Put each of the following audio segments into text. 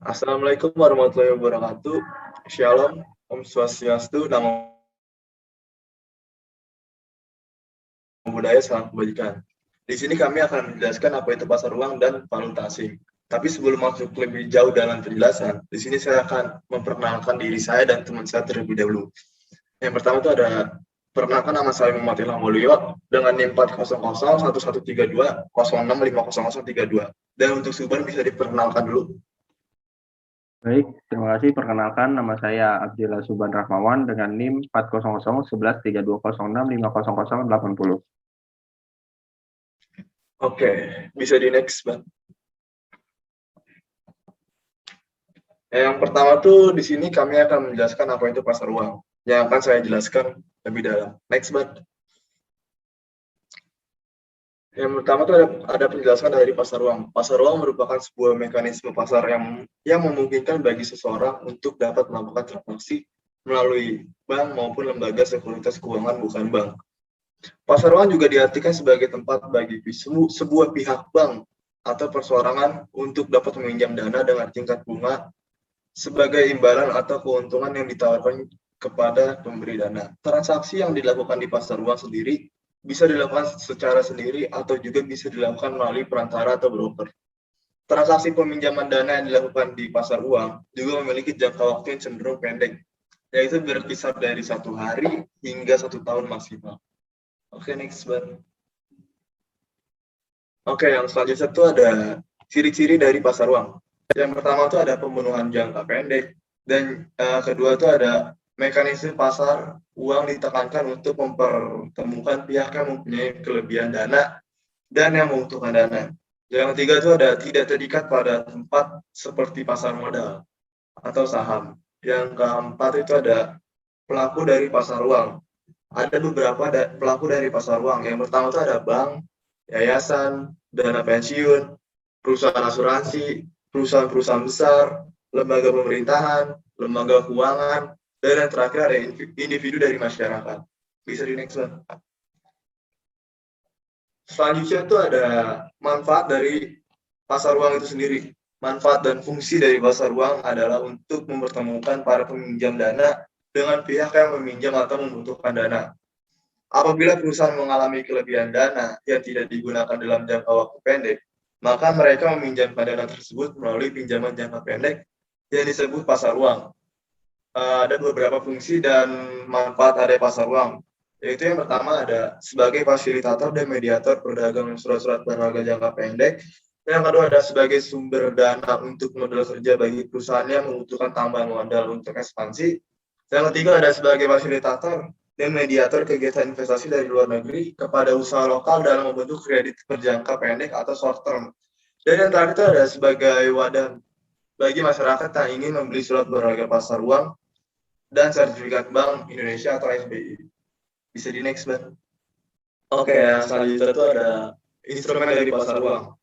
Assalamualaikum warahmatullahi wabarakatuh. Shalom, Om Swastiastu, Namo Buddhaya, salam kebajikan. Di sini kami akan menjelaskan apa itu pasar uang dan valuta asing. Tapi sebelum masuk lebih jauh dalam penjelasan, di sini saya akan memperkenalkan diri saya dan teman saya terlebih dahulu. Yang pertama itu ada perkenalkan nama saya Muhammad Ilham Mulyo dengan NIM 400113206500032. Dan untuk Suban bisa diperkenalkan dulu. Baik, terima kasih. Perkenalkan, nama saya Abdillah Suban Rahmawan dengan NIM 400113206500080. Oke, bisa di next, Bang. Yang pertama tuh di sini kami akan menjelaskan apa itu pasar uang. Yang akan saya jelaskan lebih dalam. Next, Bang. Yang pertama tuh ada penjelasan dari pasar uang. Pasar uang merupakan sebuah mekanisme pasar yang memungkinkan bagi seseorang untuk dapat melakukan transaksi melalui bank maupun lembaga sekuritas keuangan bukan bank. Pasar uang juga diartikan sebagai tempat bagi sebuah pihak bank atau perseorangan untuk dapat meminjam dana dengan tingkat bunga sebagai imbalan atau keuntungan yang ditawarkan kepada pemberi dana. Transaksi yang dilakukan di pasar uang sendiri bisa dilakukan secara sendiri atau juga bisa dilakukan melalui perantara atau broker. Transaksi peminjaman dana yang dilakukan di pasar uang juga memiliki jangka waktu yang cenderung pendek, yaitu berkisar dari 1 hari hingga 1 tahun maksimal. Oke, next, Bang. Oke, yang selanjutnya itu ada ciri-ciri dari pasar uang. Yang pertama itu ada pembunuhan jangka pendek, dan kedua itu ada mekanisme pasar uang ditekankan untuk mempertemukan pihak yang mempunyai kelebihan dana dan yang membutuhkan dana. Yang ketiga itu ada tidak terikat pada tempat seperti pasar modal atau saham. Yang keempat itu ada pelaku dari pasar uang. Ada beberapa pelaku dari pasar uang. Yang pertama itu ada bank, yayasan, dana pensiun, perusahaan asuransi, perusahaan-perusahaan besar, lembaga pemerintahan, lembaga keuangan, dan yang terakhir ada individu dari masyarakat. Bisa di next one. Selanjutnya itu ada manfaat dari pasar uang itu sendiri. Manfaat dan fungsi dari pasar uang adalah untuk mempertemukan para peminjam dana dengan pihak yang meminjam atau membutuhkan dana. Apabila perusahaan mengalami kelebihan dana yang tidak digunakan dalam jangka waktu pendek, maka mereka meminjamkan dana tersebut melalui pinjaman jangka pendek yang disebut pasar uang. Ada beberapa fungsi dan manfaat dari pasar uang, yaitu yang pertama ada sebagai fasilitator dan mediator perdagangan surat-surat berharga jangka pendek. Yang kedua ada sebagai sumber dana untuk modal kerja bagi perusahaan yang membutuhkan tambahan modal untuk ekspansi. Yang ketiga ada sebagai fasilitator dan mediator kegiatan investasi dari luar negeri kepada usaha lokal dalam membentuk kredit berjangka pendek atau short term. Dan yang terakhir itu ada sebagai wadah bagi masyarakat yang ingin membeli surat berharga pasar uang dan sertifikat Bank Indonesia atau SBI. Bisa di next, Bang. Oke, yang selanjutnya itu ada instrumen dari pasar uang.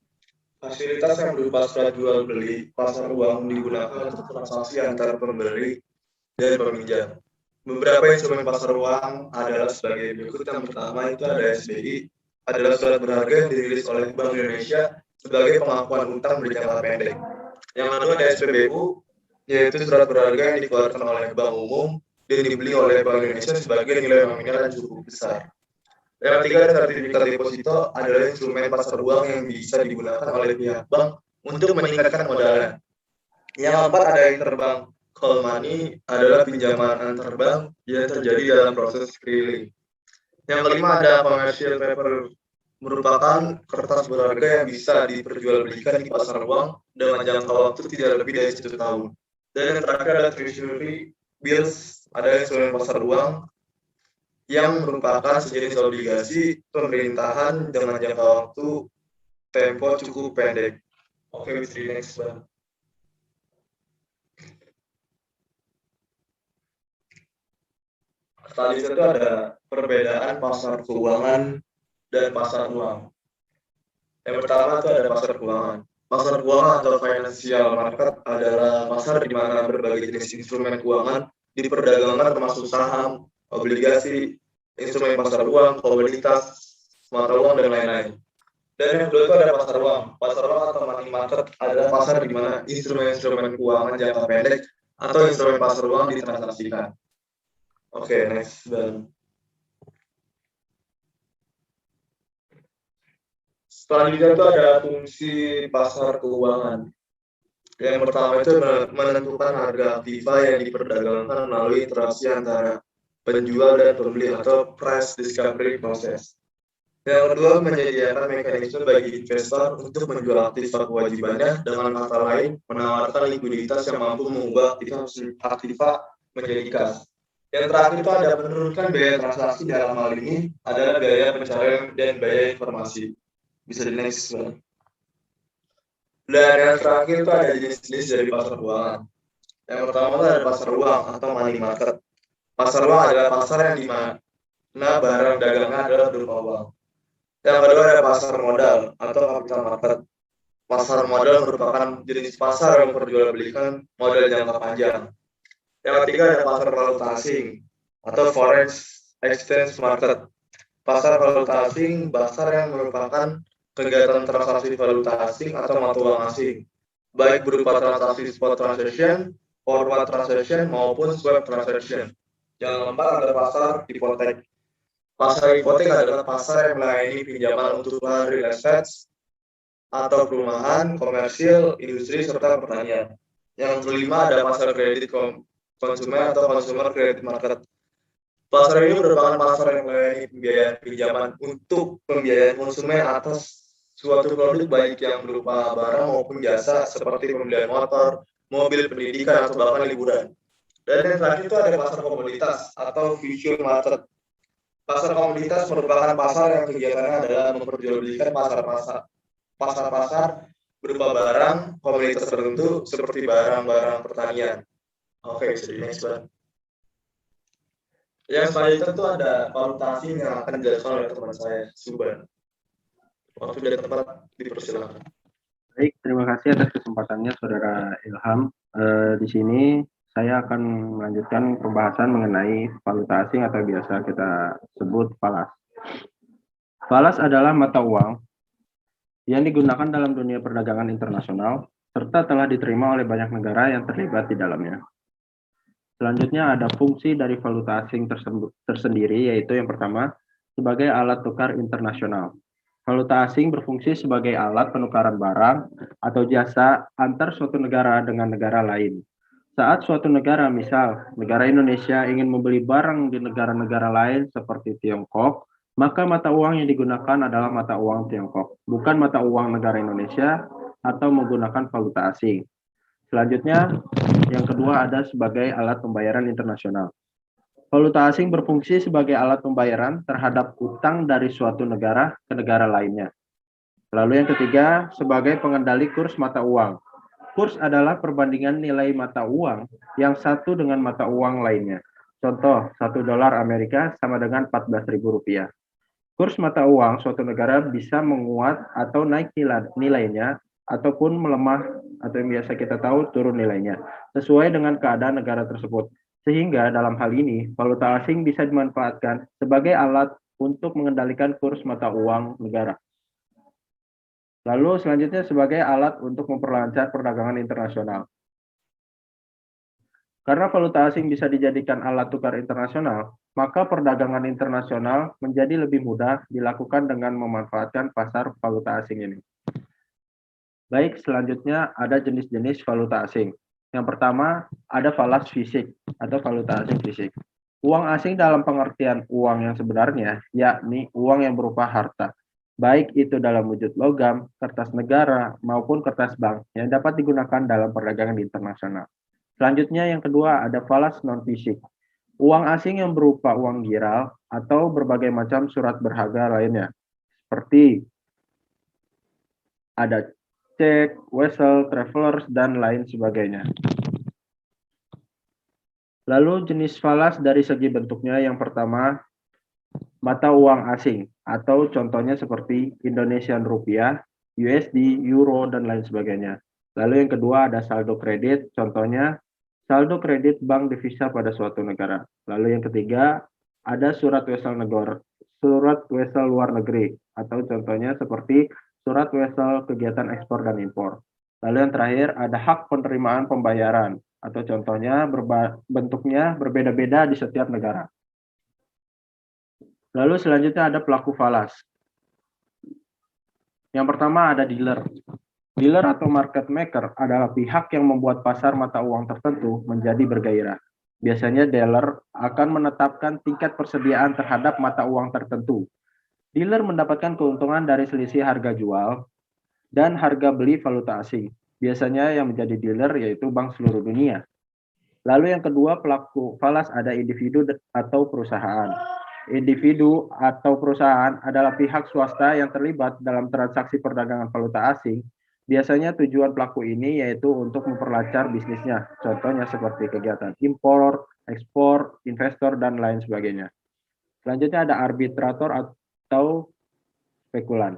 Fasilitas yang berupa surat jual beli pasar uang digunakan untuk transaksi antara pembeli dan peminjam. Beberapa instrumen pasar uang adalah sebagai berikut. Yang pertama itu ada SBI, adalah surat berharga yang dirilis oleh Bank Indonesia sebagai pengakuan utang berjangka pendek. Yang kedua ada SPBU, yaitu surat berharga yang dikeluarkan oleh Bank Umum dan dibeli oleh Bank Indonesia sebagai nilai nominal yang cukup besar. Yang ketiga ada sertifikat deposito, adalah instrumen pasar uang yang bisa digunakan oleh pihak bank untuk meningkatkan modalnya. Yang keempat ada interbank call money, adalah pinjaman antar bank yang terjadi dalam proses keliling. Yang kelima ada commercial paper, merupakan kertas berharga yang bisa diperjualbelikan di pasar uang dengan jangka waktu tidak lebih dari 1 tahun. Dan yang terakhir ada treasury bills, ada instrumen pasar uang yang merupakan sejenis obligasi pemerintahan dengan jangka waktu tempo cukup pendek. Oke, bisa di next, Bang. Selanjutnya itu ada perbedaan pasar keuangan dan pasar uang. Yang pertama itu ada pasar keuangan. Pasar keuangan atau financial market adalah pasar di mana berbagai jenis instrumen keuangan diperdagangkan termasuk saham, obligasi, instrumen pasar uang, komoditas, mata uang, dan lain-lain. Dan yang kedua itu ada pasar uang. Pasar uang atau money market adalah pasar di mana instrumen-instrumen keuangan jangka pendek atau instrumen pasar uang ditransaksikan. Oke, next. Dan selanjutnya itu ada fungsi pasar keuangan. Yang pertama itu menentukan harga aktiva yang diperdagangkan melalui interaksi antara penjual dan pembeli atau price discovery process. Yang kedua, menyediakan mekanisme bagi investor untuk menjual aktiva kewajibannya, dengan kata lain, menawarkan likuiditas yang mampu mengubah aktiva menjadi kas. Yang terakhir itu ada menurunkan biaya transaksi. Dalam hal ini adalah biaya pencarian dan biaya informasi. Bisa di next slide. Dan yang terakhir itu ada jenis-jenis dari pasar keuangan. Yang pertama itu ada pasar uang atau money market. Pasar uang adalah pasar yang di mana barang dagangan adalah berupa uang. Yang kedua ada pasar modal atau capital market. Pasar modal merupakan jenis pasar yang memperjualbelikan modal jangka panjang. Yang ketiga ada pasar valuta asing atau foreign exchange market. Pasar valuta asing pasar yang merupakan kegiatan transaksi valuta asing atau mata uang asing, baik berupa transaksi spot transaction, forward transaction, maupun swap transaction. Yang keempat ada pasar hipotek. Pasar hipotek adalah pasar yang melayani pinjaman untuk lahan real estate atau perumahan, komersil, industri, serta pertanian. Yang kelima ada pasar kredit konsumen atau consumer credit market. Pasar ini merupakan pasar yang melayani pembiayaan pinjaman untuk pembiayaan konsumen atas suatu produk baik yang berupa barang maupun jasa seperti pembelian motor, mobil, pendidikan, atau bahkan liburan. Dan yang terakhir itu ada pasar komoditas atau future market. Pasar komoditas merupakan pasar yang kegiatannya adalah memperjualbelikan pasar-pasar berupa barang komoditas tertentu seperti barang-barang pertanian. Oke, jadi next slide. Yang selanjutnya itu ada valuta asing yang akan dijelaskan oleh teman saya, Suban. Waktu dan tempat dipersilakan. Baik, terima kasih atas kesempatannya Saudara Ilham. Di sini saya akan melanjutkan pembahasan mengenai valuta asing atau biasa kita sebut falas. Falas adalah mata uang yang digunakan dalam dunia perdagangan internasional serta telah diterima oleh banyak negara yang terlibat di dalamnya. Selanjutnya ada fungsi dari valuta asing tersendiri, yaitu yang pertama, sebagai alat tukar internasional. Valuta asing berfungsi sebagai alat penukaran barang atau jasa antar suatu negara dengan negara lain. Saat suatu negara, misal negara Indonesia ingin membeli barang di negara-negara lain seperti Tiongkok, maka mata uang yang digunakan adalah mata uang Tiongkok, bukan mata uang negara Indonesia atau menggunakan valuta asing. Selanjutnya, yang kedua ada sebagai alat pembayaran internasional. Valuta asing berfungsi sebagai alat pembayaran terhadap utang dari suatu negara ke negara lainnya. Lalu yang ketiga, sebagai pengendali kurs mata uang. Kurs adalah perbandingan nilai mata uang yang satu dengan mata uang lainnya. Contoh, $1 Amerika sama dengan Rp14.000. Kurs mata uang suatu negara bisa menguat atau naik nilainya, ataupun melemah atau yang biasa kita tahu turun nilainya, sesuai dengan keadaan negara tersebut. Sehingga dalam hal ini, valuta asing bisa dimanfaatkan sebagai alat untuk mengendalikan kurs mata uang negara. Lalu selanjutnya sebagai alat untuk memperlancar perdagangan internasional. Karena valuta asing bisa dijadikan alat tukar internasional, maka perdagangan internasional menjadi lebih mudah dilakukan dengan memanfaatkan pasar valuta asing ini. Baik, selanjutnya ada jenis-jenis valuta asing. Yang pertama, ada falas fisik atau valuta asing fisik. Uang asing dalam pengertian uang yang sebenarnya, yakni uang yang berupa harta, baik itu dalam wujud logam, kertas negara, maupun kertas bank yang dapat digunakan dalam perdagangan internasional. Selanjutnya yang kedua ada falas non-fisik. Uang asing yang berupa uang giral atau berbagai macam surat berharga lainnya. Seperti ada cek, wesel, travelers, dan lain sebagainya. Lalu jenis falas dari segi bentuknya yang pertama, mata uang asing atau contohnya seperti Indonesian rupiah, USD, euro, dan lain sebagainya. Lalu yang kedua ada saldo kredit, contohnya saldo kredit bank devisa pada suatu negara. Lalu yang ketiga ada surat wesel luar negeri atau contohnya seperti surat wesel kegiatan ekspor dan impor. Lalu yang terakhir ada hak penerimaan pembayaran atau contohnya bentuknya berbeda-beda di setiap negara. Lalu selanjutnya ada pelaku falas. Yang pertama ada dealer. Dealer atau market maker adalah pihak yang membuat pasar mata uang tertentu menjadi bergairah. Biasanya dealer akan menetapkan tingkat persediaan terhadap mata uang tertentu. Dealer mendapatkan keuntungan dari selisih harga jual dan harga beli valuta asing. Biasanya yang menjadi dealer yaitu bank seluruh dunia. Lalu yang kedua, pelaku falas ada individu atau perusahaan. Individu atau perusahaan adalah pihak swasta yang terlibat dalam transaksi perdagangan valuta asing. Biasanya tujuan pelaku ini yaitu untuk memperlancar bisnisnya. Contohnya seperti kegiatan impor, ekspor, investor, dan lain sebagainya. Selanjutnya ada arbitrator atau spekulan.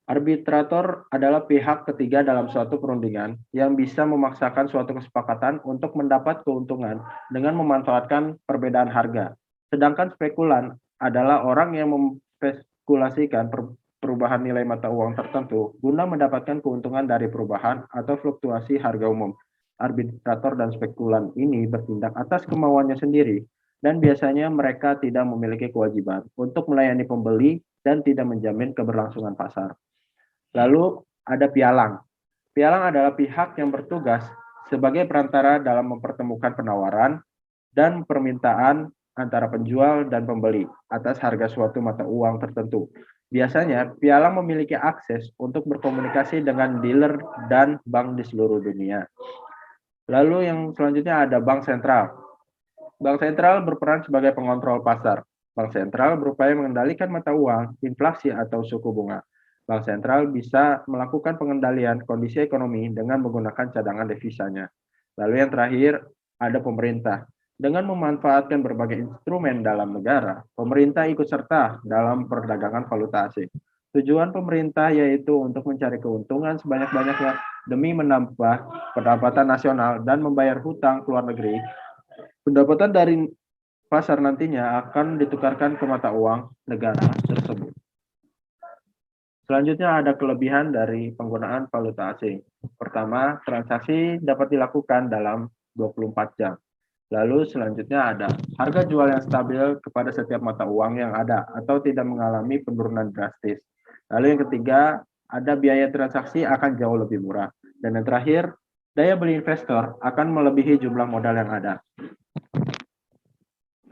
Arbitrator adalah pihak ketiga dalam suatu perundingan yang bisa memaksakan suatu kesepakatan untuk mendapat keuntungan dengan memanfaatkan perbedaan harga. Sedangkan spekulan adalah orang yang memspekulasikan perubahan nilai mata uang tertentu guna mendapatkan keuntungan dari perubahan atau fluktuasi harga umum. Arbitrator dan spekulan ini bertindak atas kemauannya sendiri dan biasanya mereka tidak memiliki kewajiban untuk melayani pembeli dan tidak menjamin keberlangsungan pasar. Lalu ada pialang. Pialang adalah pihak yang bertugas sebagai perantara dalam mempertemukan penawaran dan permintaan antara penjual dan pembeli atas harga suatu mata uang tertentu. Biasanya, pialang memiliki akses untuk berkomunikasi dengan dealer dan bank di seluruh dunia. Lalu yang selanjutnya ada bank sentral. Bank sentral berperan sebagai pengontrol pasar. Bank sentral berupaya mengendalikan mata uang, inflasi atau suku bunga. Bank sentral bisa melakukan pengendalian kondisi ekonomi dengan menggunakan cadangan devisanya. Lalu yang terakhir, ada pemerintah. Dengan memanfaatkan berbagai instrumen dalam negara, pemerintah ikut serta dalam perdagangan valuta asing. Tujuan pemerintah yaitu untuk mencari keuntungan sebanyak-banyaknya demi menambah pendapatan nasional dan membayar hutang ke luar negeri. Pendapatan dari pasar nantinya akan ditukarkan ke mata uang negara tersebut. Selanjutnya ada kelebihan dari penggunaan valuta asing. Pertama, transaksi dapat dilakukan dalam 24 jam. Lalu selanjutnya ada harga jual yang stabil kepada setiap mata uang yang ada atau tidak mengalami penurunan drastis. Lalu yang ketiga, ada biaya transaksi akan jauh lebih murah. Dan yang terakhir, daya beli investor akan melebihi jumlah modal yang ada.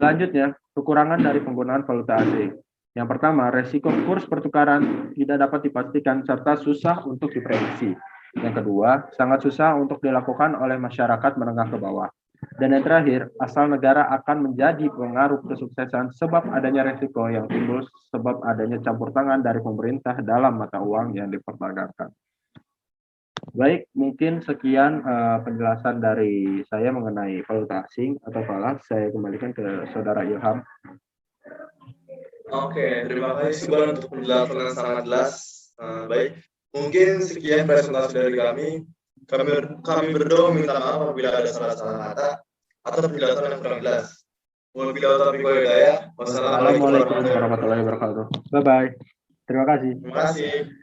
Selanjutnya, kekurangan dari penggunaan valuta asing. Yang pertama, resiko kurs pertukaran tidak dapat dipastikan serta susah untuk diprediksi. Yang kedua, sangat susah untuk dilakukan oleh masyarakat menengah ke bawah. Dan yang terakhir, asal negara akan menjadi pengaruh kesuksesan sebab adanya resiko yang timbul sebab adanya campur tangan dari pemerintah dalam mata uang yang diperdagangkan. Baik, mungkin sekian penjelasan dari saya mengenai valuta asing atau falas. Saya kembalikan ke Saudara Ilham. Oke, terima kasih Bang untuk penjelasan yang sangat jelas. Baik, mungkin sekian presentasi dari kami. Kami berdua meminta maaf apabila ada salah-salah kata atau penjelasan yang kurang jelas. Wabillahi taufiq wal hidayah. Wassalamualaikum warahmatullahi wabarakatuh. Bye-bye. Terima kasih. Terima kasih.